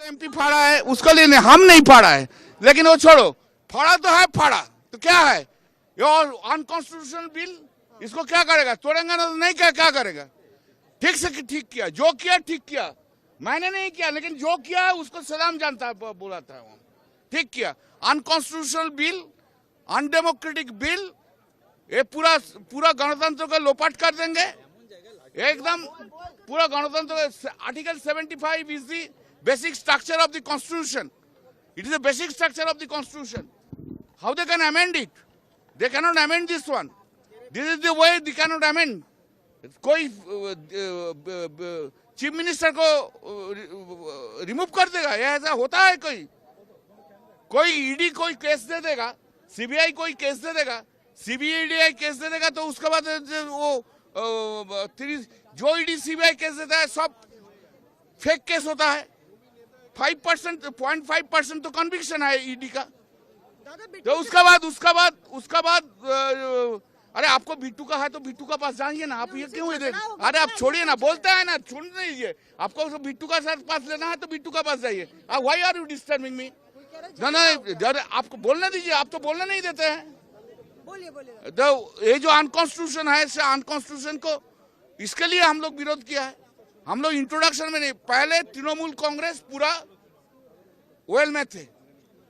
MP फाड़ा है उसको लेने हम नहीं फाड़ा है, लेकिन वो छोड़ो, फाड़ा तो है, फाड़ा तो क्या है ये और अनकॉन्स्टिट्यूशनल बिल, इसको क्या करेगा? तोड़ेंगे ना तो नहीं, क्या करेगा? ठीक से ठीक किया, जो किया ठीक किया, मैंने नहीं किया, लेकिन जो किया है उसको सलाम जानता है, बोला था वो ठीक किया। अनकॉन्स्टिट्यूशनल बिल, अनडेमोक्रेटिक बिल, ये पूरा गणतंत्र को लोपाट कर देंगे एकदम। पूरा गणतंत्र, article 75 is the basic structure of the constitution. It is the basic structure of the constitution. How they can amend it? They cannot amend this one. This is the way they cannot amend. कोई chief minister को remove कर देगा, ये ऐसा होता है? कोई ED कोई केस दे देगा, सीबीआई कोई केस दे देगा, सीबीआई केस दे देगा, तो उसके बाद वो जो ईडी सीबीआई केस देता है सब फेक केस होता है। 0.5% तो कन्विक्शन है ईडी का। तो उसका बाद अरे आपको बिट्टू का है तो बिट्टू का पास जाइए ना, आप ये क्यों इधर? अरे आप छोड़िए ना, बोलता है ना, छोड़ दीजिए। आपको बिट्टू का साथ पास लेना है तो बिट्टू का पास जाइए। Why are you disturbing me? ना आपको बोलने दीजिए, आप तो बोलने नहीं देते हैं। तो ये जो अनकॉन्स्टिट्यूशन है, इस अनकॉन्स्टिट्यूशन को, इसके लिए हम लोग विरोध किया है। हम लोग इंट्रोडक्शन में नहीं, पहले तृणमूल कांग्रेस पूरा वेल में थे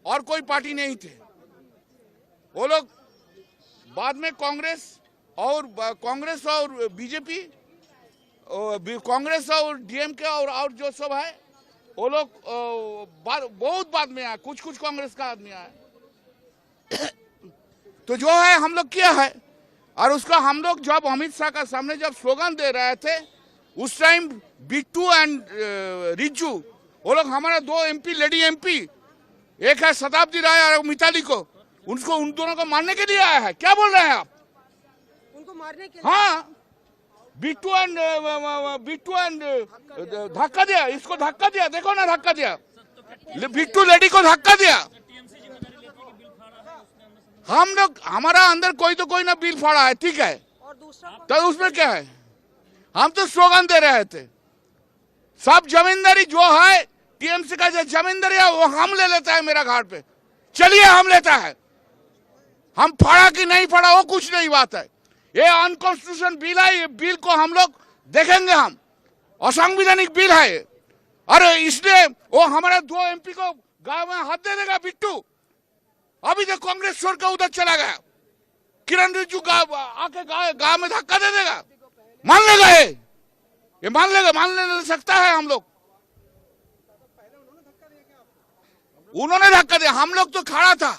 और कोई पार्टी नहीं थे वो लोग। बाद में कांग्रेस और बीजेपी, कांग्रेस और डीएमके और जो सब है वो लोग बहुत बाद में आए, कुछ कांग्रेस का आदमी आया। तो जो है हम लोग किया है, और उसका हम लोग जब अमित शाह का सामने जब स्लोगन दे रहे थे उस टाइम बिट्टू एंड रिज्जू, वो लोग हमारा 2 एमपी, लेडी एमपी, एक है शताब्दी राय और मिताली को, उन दोनों को मारने के लिए आया है। क्या बोल रहे हैं आप? उनको मारने के लिए? हाँ, बिट्टू एंड धक्का दिया, इसको धक्का दिया, देखो ना धक्का दिया, बिट्टू लेडी को धक्का दिया। हम लोग, हमारा अंदर कोई तो कोई ना बिल फाड़ा है, ठीक है, तो उसमें क्या है? हम तो स्लोगन दे रहे थे, सब जमींदारी जो है टीएमसी का जो जमींदारी है वो हम ले लेता है मेरा घाट पे, चलिए हम लेता है। हम फाड़ा कि नहीं फाड़ा वो कुछ नहीं बात है। ये अनकॉन्स्टिट्यूशन बिल है, ये बिल को हम लोग देखेंगे, हम असंवैधानिक बिल है। अरे इसलिए वो हमारे 2 एमपी को गांव में हाथ दे देगा बिट्टू। अभी तो कांग्रेस छोड़ कर उधर चला गया, किरण रिजिजू आके गांव में धक्का दे देगा, मान लेगा ये मान ले सकता है। हम लोग, उन्होंने धक्का दिया, हम लोग तो खड़ा था,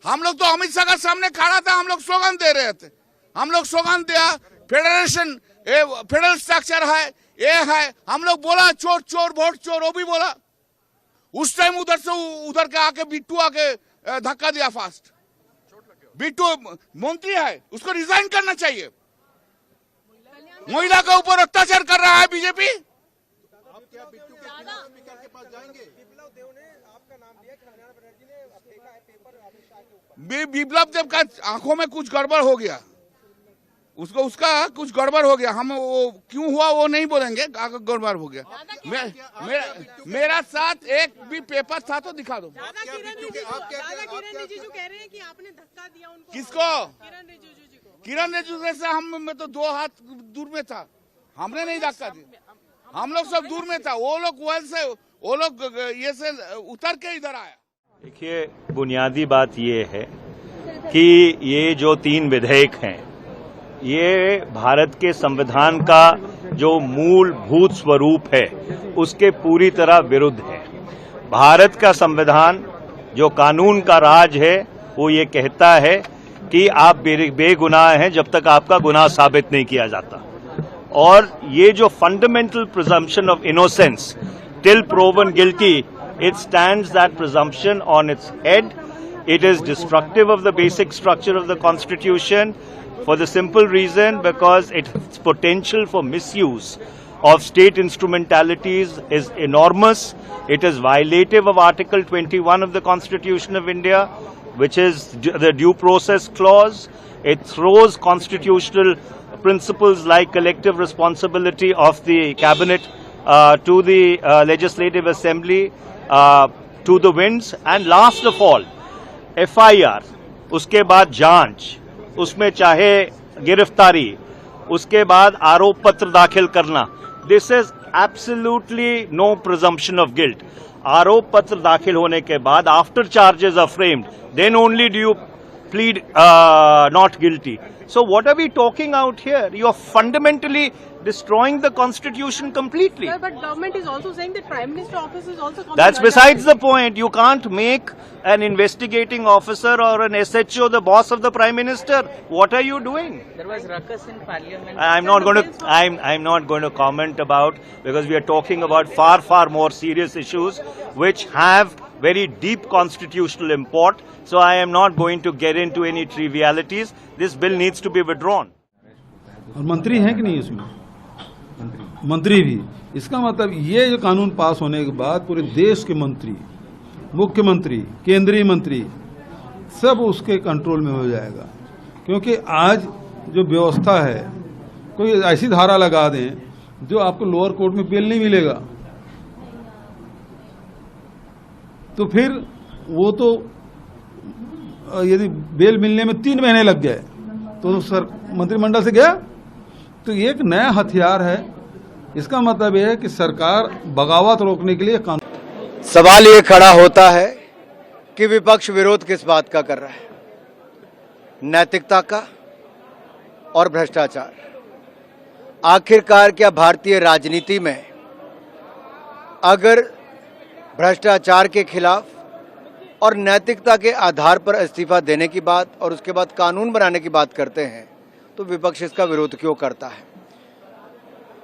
हम लोग तो अमित शाह का सामने खड़ा था, हम लोग स्लोगन दे रहे थे, हम लोग स्लोगन दिया, फेडरेशन, फेडरल स्ट्रक्चर है, ये है, हम लोग बोला चोर चोर वोट चोर, वो भी बोला। उस टाइम उधर से उधर के आके बिट्टू आके धक्का दिया फास्ट। बिट्टू मंत्री है, उसको रिजाइन करना चाहिए। महिला के ऊपर अत्याचार कर रहा है बीजेपी। आप क्या बिट्टू के स्पीकर के पास जाएंगे? बिप्लब देव ने आपका नाम लिया, कल्याण बनर्जी ने फेंका है पेपर अमित शाह के ऊपर। बिप्लब देव का आंखों में कुछ गड़बड़ हो गया, उसका कुछ गड़बड़ हो गया। हम वो क्यों हुआ वो नहीं बोलेंगे, गड़बड़ हो गया। मेरा साथ एक भी पेपर था तो दिखा दो। किरण रिजिजू कह रहे हैं कि आपने धक्का दिया उनको। किसको? किरण रिजिजू से मैं तो 2 हाथ दूर में था, हमने नहीं धक्का दिया, हम लोग सब दूर में था, वो लोग ये से उतर के इधर आया। देखिए, बुनियादी बात ये है कि ये जो 3 विधेयक हैं, ये भारत के संविधान का जो मूलभूत स्वरूप है उसके पूरी तरह विरुद्ध है। भारत का संविधान जो कानून का राज है वो ये कहता है कि आप बेगुनाह हैं जब तक आपका गुनाह साबित नहीं किया जाता। और ये जो fundamental presumption of innocence till proven guilty, it stands that presumption on its head. It is destructive of the basic structure of the constitution for the simple reason because its potential for misuse of state instrumentalities is enormous. It is violative of Article 21 of the Constitution of India, which is the due process clause. It throws constitutional principles like collective responsibility of the cabinet to the Legislative Assembly, to the winds, and last of all, FIR, उसके बाद जांच, उसमें चाहे गिरफ्तारी, उसके बाद आरोप पत्र दाखिल करना. This is absolutely no presumption of guilt. आरोप पत्र दाखिल होने के बाद, after charges are framed, then only do you plead not guilty. So what are we talking out here? You are fundamentally destroying the constitution completely. Sir, but government is also saying that Prime Minister office is also coming. That's besides the point. You can't make an investigating officer or an SHO the boss of the Prime Minister. What are you doing? There was ruckus in Parliament. I'm not going to comment about, because we are talking about far more serious issues which have very deep constitutional import. So I am not going to get into any trivialities. This bill needs to be withdrawn. और मंत्री हैं कि नहीं इसमें? मंत्री भी. इसका मतलब ये जो कानून पास होने के बाद पूरे देश के मंत्री, मुख्यमंत्री, केंद्रीय मंत्री सब उसके कंट्रोल में हो जाएगा. क्योंकि आज जो व्यवस्था है, कोई ऐसी धारा लगा दें जो आपको लोअर कोर्ट में बेल नहीं मिलेगा, तो फिर वो तो यदि बेल मिलने में 3 महीने लग गए तो सर मंत्रिमंडल से गया. तो ये एक नया हथियार है. इसका मतलब यह है कि सरकार बगावत रोकने के लिए कानून. सवाल ये खड़ा होता है कि विपक्ष विरोध किस बात का कर रहा है? नैतिकता का और भ्रष्टाचार. आखिरकार क्या भारतीय राजनीति में अगर भ्रष्टाचार के खिलाफ और नैतिकता के आधार पर इस्तीफा देने की बात और उसके बाद कानून बनाने की बात करते हैं, तो विपक्ष इसका विरोध क्यों करता है?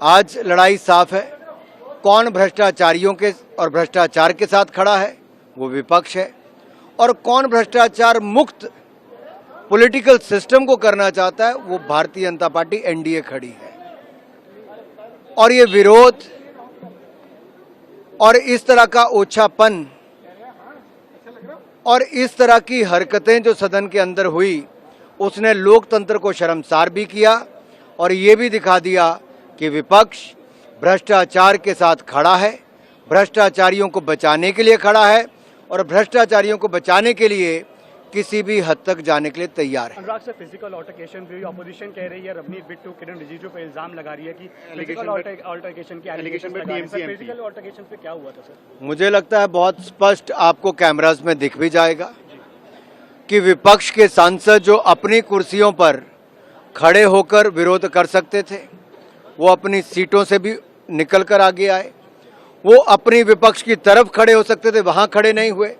आज लड़ाई साफ है. कौन भ्रष्टाचारियों के और भ्रष्टाचार के साथ खड़ा है? वो विपक्ष है. और कौन भ्रष्टाचार मुक्त पॉलिटिकल सिस्टम को करना चाहता है? वो भारतीय जनता पार्टी एनडीए खड़ी है. और ये विरोध और इस तरह का ओछापन और इस तरह की हरकतें जो सदन के अंदर हुई, उसने लोकतंत्र को शर्मसार भी किया और ये भी दिखा दिया कि विपक्ष भ्रष्टाचार के साथ खड़ा है, भ्रष्टाचारियों को बचाने के लिए खड़ा है और भ्रष्टाचारियों को बचाने के लिए किसी भी हद तक जाने के लिए तैयार है. अनुराग सर, फिजिकल ऑल्टरकेशन भी ऑपोजिशन कह रही है, रवनीत बिट्टू, किरण रिजिजू पे इल्जाम लगा रही है कि फिजिकल ऑल्टरकेशन के एलिगेशन फिजिकल ऑल्टरकेशन पे क्या हुआ था सर? मुझे लगता है बहुत स्पष्ट आपको कैमरास में दिख भी जाएगा कि विपक्ष के सांसद जो अपनी कुर्सियों पर खड़े होकर विरोध कर सकते थे, वो अपनी सीटों से भी निकल कर आगे आए. वो अपनी विपक्ष की तरफ खड़े हो सकते थे, वहां खड़े नहीं हुए.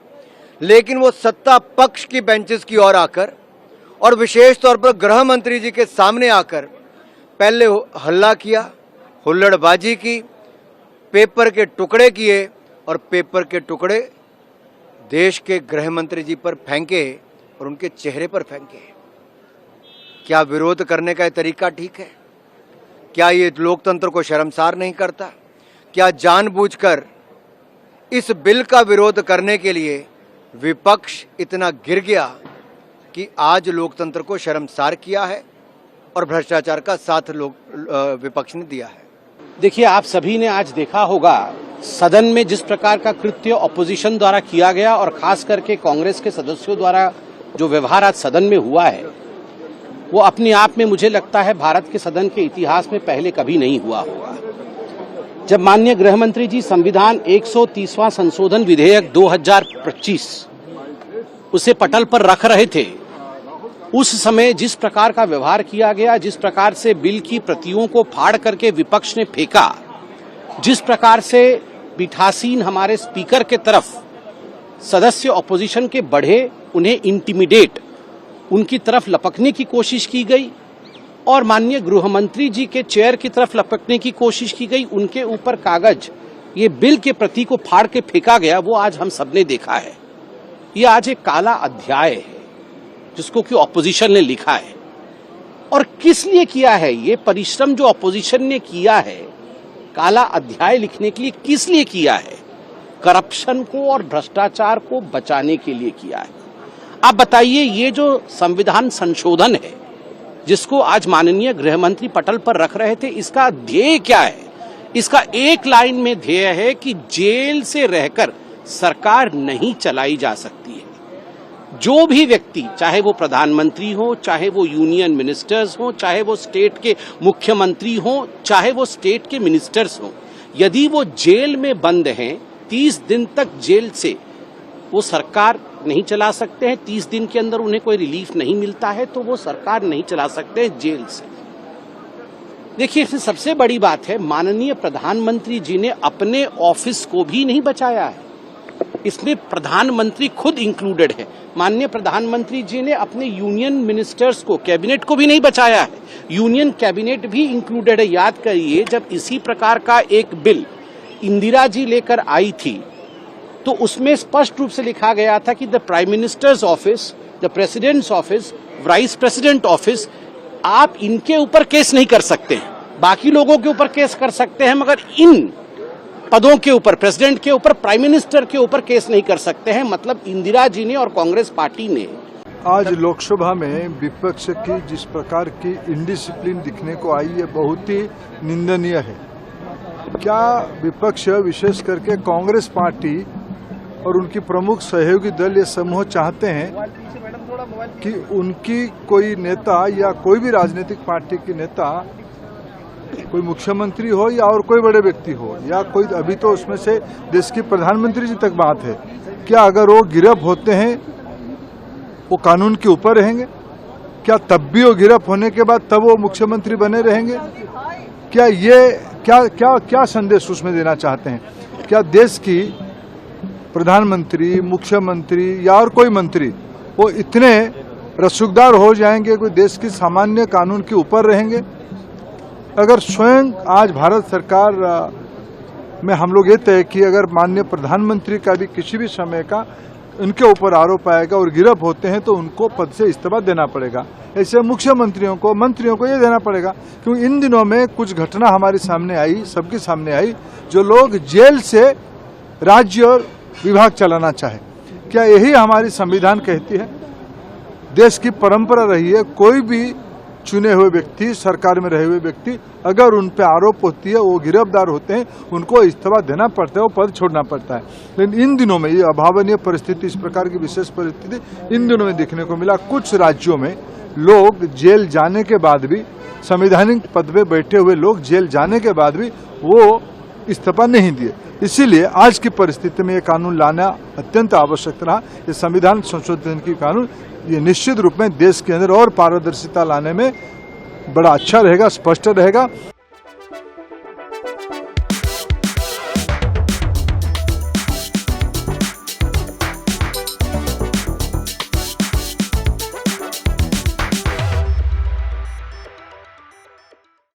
लेकिन वो सत्ता पक्ष की बेंचेस की ओर आकर और विशेष तौर पर गृह मंत्री जी के सामने आकर पहले हल्ला किया, हुल्लड़बाजी की, पेपर के टुकड़े किए और पेपर के टुकड़े देश के गृह मंत्री जी पर फेंके और उनके चेहरे पर फेंके. क्या विरोध करने का ये तरीका ठीक है? क्या ये लोकतंत्र को शर्मसार नहीं करता? क्या जानबूझकर इस बिल का विरोध करने के लिए विपक्ष इतना गिर गया कि आज लोकतंत्र को शर्मसार किया है और भ्रष्टाचार का साथ विपक्ष ने दिया है? देखिए, आप सभी ने आज देखा होगा सदन में जिस प्रकार का कृत्य ऑपोजिशन द्वारा किया गया और खास करके कांग्रेस के सदस्यों द्वारा जो व्यवहार आज सदन में हुआ है, वो अपने आप में मुझे लगता है भारत के सदन के इतिहास में पहले कभी नहीं हुआ होगा. जब माननीय गृह मंत्री जी संविधान 130वां संशोधन विधेयक 2025 उसे पटल पर रख रहे थे, उस समय जिस प्रकार का व्यवहार किया गया, जिस प्रकार से बिल की प्रतियों को फाड़ करके विपक्ष ने फेंका, जिस प्रकार से पीठासीन हमारे स्पीकर के तरफ सदस्य ऑपोजिशन के बढ़े, उन्हें इंटिमिडेट, उनकी तरफ लपकने की कोशिश की गई और माननीय गृह मंत्री जी के चेयर की तरफ लपकने की कोशिश की गई, उनके ऊपर कागज, ये बिल के प्रति को फाड़ के फेंका गया, वो आज हम सबने देखा है. ये आज एक काला अध्याय है जिसको कि ऑपोजिशन ने लिखा है. और किस लिए किया है ये परिश्रम जो ऑपोजिशन ने किया है काला अध्याय लिखने के लिए? किस लिए किया है? करप्शन को और भ्रष्टाचार को बचाने के लिए किया है. आप बताइए, ये जो संविधान संशोधन है जिसको आज माननीय गृह मंत्री पटल पर रख रहे थे, इसका ध्येय क्या है? इसका एक लाइन में ध्येय है कि जेल से रहकर सरकार नहीं चलाई जा सकती है। जो भी व्यक्ति, चाहे वो प्रधानमंत्री हो, चाहे वो यूनियन मिनिस्टर्स हो, चाहे वो स्टेट के मुख्यमंत्री हो, चाहे वो स्टेट के मिनिस्टर्स हो, यदि वो जेल में बंद हैं, 30 दिन तक जेल से वो सरकार नहीं चला सकते हैं, 30 दिन के अंदर उन्हें कोई रिलीफ नहीं मिलता है तो वो सरकार नहीं चला सकते जेल से। देखिए, इसमें सबसे बड़ी बात है, माननीय प्रधानमंत्री जी ने अपने ऑफिस को भी नहीं बचाया है। इसमें प्रधानमंत्री खुद इंक्लूडेड है। माननीय प्रधानमंत्री जी ने अपने यूनियन मिनिस्टर्स को, कैबिनेट को भी नहीं बचाया है। यूनियन कैबिनेट भी इंक्लूडेड है। याद करिए, जब इसी प्रकार का एक बिल इंदिरा जी लेकर आई थी तो उसमें स्पष्ट रूप से लिखा गया था कि the prime minister's office, the president's office, vice president office, आप इनके ऊपर केस नहीं कर सकते हैं। बाकी लोगों के ऊपर केस कर सकते हैं, मगर इन पदों के ऊपर, प्रेसिडेंट के ऊपर, प्राइम मिनिस्टर के ऊपर केस नहीं कर सकते हैं। मतलब इंदिरा जी ने और कांग्रेस पार्टी ने आज लोकसभा में विपक्ष की जिस प्रकार की इंडिसिप्लिन दिखने को आई है, बहुत ही निंदनीय है। क्या विपक्ष, विशेष करके कांग्रेस पार्टी और उनकी प्रमुख सहयोगी दल, ये समूह चाहते हैं कि उनकी कोई नेता या कोई भी राजनीतिक पार्टी की नेता, कोई मुख्यमंत्री हो या और कोई बड़े व्यक्ति हो या कोई, अभी तो उसमें से देश की प्रधानमंत्री जी तक बात है, क्या अगर वो गिरफ्त होते हैं वो कानून के ऊपर रहेंगे? क्या तब भी वो गिरफ्त होने के बाद तब वो मुख्यमंत्री बने रहेंगे? क्या ये क्या क्या क्या संदेश उसमें देना चाहते हैं? क्या देश की प्रधानमंत्री, मुख्यमंत्री या और कोई मंत्री वो इतने रसूखदार हो जाएंगे, कोई देश की सामान्य कानून के ऊपर रहेंगे? अगर स्वयं आज भारत सरकार में हम लोग ये तय कि अगर माननीय प्रधानमंत्री का भी किसी भी समय का उनके ऊपर आरोप आएगा और गिरफ्त होते हैं तो उनको पद से इस्तीफा देना पड़ेगा। ऐसे मुख्यमंत्रियों को, मंत्रियों को ये देना पड़ेगा, क्योंकि इन दिनों में कुछ घटना हमारे सामने आई, सबके सामने आई, जो लोग जेल से राज्य और विभाग चलाना चाहे। क्या यही हमारी संविधान कहती है? देश की परंपरा रही है, कोई भी चुने हुए व्यक्ति, सरकार में रहे हुए व्यक्ति, अगर उन पे आरोप होती है, वो गिरफ्तार होते हैं, उनको इस्तीफा देना पड़ता है, वो पद छोड़ना पड़ता है। लेकिन इन दिनों में ये अभावनीय परिस्थिति, इस प्रकार की विशेष परिस्थिति इन दिनों में देखने को मिला। कुछ राज्यों में लोग जेल जाने के बाद भी, संवैधानिक पद पे बैठे हुए लोग जेल जाने के बाद भी वो इस्तीफा नहीं दिए। इसीलिए आज की परिस्थिति में ये कानून लाना अत्यंत आवश्यक रहा। ये संविधान संशोधन की कानून, ये निश्चित रूप में देश के अंदर और पारदर्शिता लाने में बड़ा अच्छा रहेगा, स्पष्ट रहेगा।